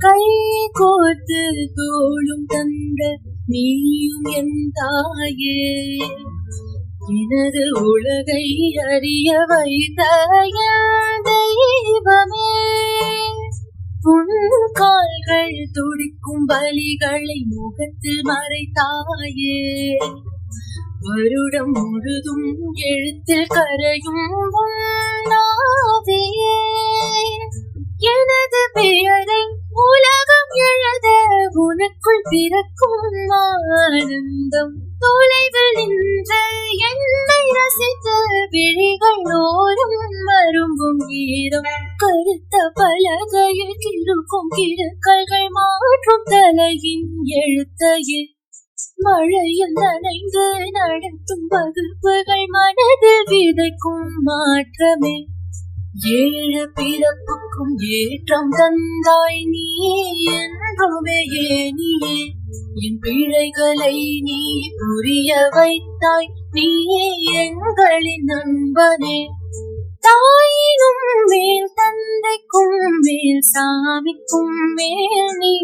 கை கோர்த்து தோளும் தந்த நீயும் என் தாயே, எனது உலகை அறிய வைத்த என் தெய்வமே, உன் கால்கள் துடிக்கும் வலிகளை முகத்தில் மறைத்தாயே, வருடம் முழுதும் எழுத்தில் கரையும் உன்னாவியே, எனது பெயரை உலகம் எழுத உனக்குள் பிறக்கும் ஆனந்தம், தொலைவில் நின்று என்னை ரசித்த விழிகள் ஓரும் மரும்பும் ஈரம், கருத்த பலகையில் கிறுக்கும் கிறுக்கல்கள் மாற்றும் தலையின் எழுத்தையே, மழையில் நனைந்து நடத்தும் வகுப்புகள் மனதில் விதைக்கும் மாற்றமே, ஏழு பிறப்புக்கும் ஏற்றம் தந்தாய் நீ என்றுமே ஏனியே, என் பிழைகளை நீ புரிய வைத்தாய் நீ எங்களின் நண்பனே, தாயினும் மேல் தந்தைக்கும் மேல் சாமிக்கும் மேல் நீ